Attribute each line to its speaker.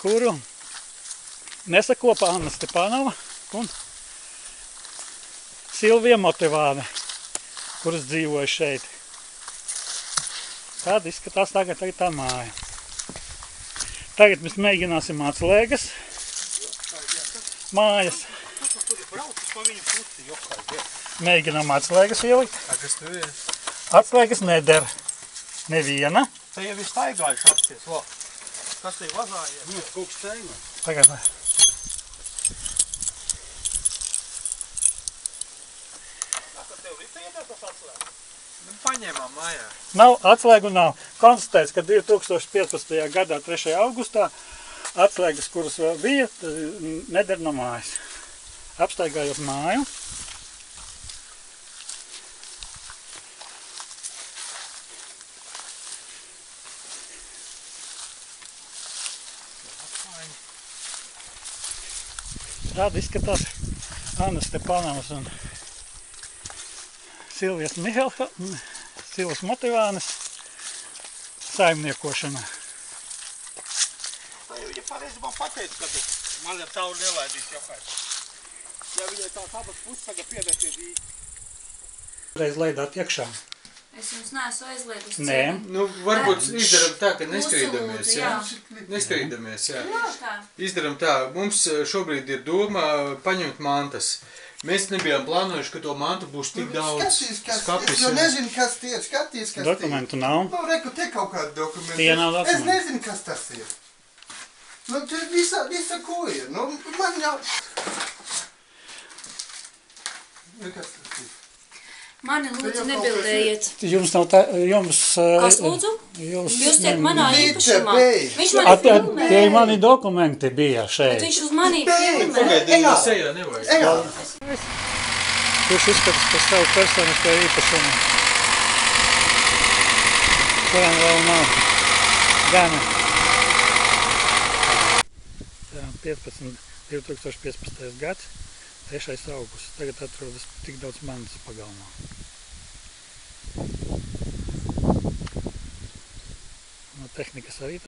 Speaker 1: kuru nesakopa Anna Stepanova un Silvija Motivāne, kuras dzīvoja šeit. Tāda izskatās tagad tā māja. Tagad mēs mēģināsim atslēgas mājas. Mēģinām atslēgas ielikt. Atslēgas neder. Neviena.
Speaker 2: Te jau ir staigājuši apsties. Kas te ir vazājies? Nu, kaut kas ceļā.
Speaker 1: Tagad.
Speaker 2: Paņēmām mājā.
Speaker 1: Nav, atslēgu nav. Konstatēts, ka 2015. gadā 3. augustā atslēgas, kuras vēl bija, neder no mājas. Apstaigājot māju. Tāda izskatās Annas Stepanovas un Silvijas Motivānes saimniekošana.
Speaker 2: Tā jau viņa pareizi man pateica, ka man ir tauri nelaidīs jau kāds. Ja viņai tās abas puses tagad pieder pie dīķi.
Speaker 1: Reiz laidāt iekšā.
Speaker 3: Es jums neesmu aizliegus.
Speaker 1: Nē.
Speaker 4: Nu, varbūt izdaram tā, ka nestrīdamies, jā? Nestrīdamies, jā. Izdaram tā, mums šobrīd ir doma paņemt mantas. Mēs nebijām plānojuši, ka to mantu būs tik daudz skapis.
Speaker 5: Es jau nezinu, kas tie ir. Skaties, kas
Speaker 1: Dokumentu nav.
Speaker 5: Nu, reku, te kaut kādi dokumenti.
Speaker 1: Tie nav dokumenti.
Speaker 5: Es nezinu, kas tas ir. Nu, te visa ko ir. Nu, man jau... Nu, kas tas ir?
Speaker 3: Mani lūdzu nebildējiet.
Speaker 1: Jums nav tā, jums...
Speaker 3: Kas lūdzu? Jūs tiek manā īpašumā. Viņš mani filmē.
Speaker 1: Tie mani dokumenti bija šeit.
Speaker 3: Bet viņš uz mani filmē.
Speaker 4: Pagaidījumā sejā nevajag.
Speaker 1: Kurš izskatās par savu personisko īpašumu? Kuram vēl nav gana. 2015. gads, 3. augusts. Tagad atrodas tik daudz mantas pagalmā. No tehnikas arī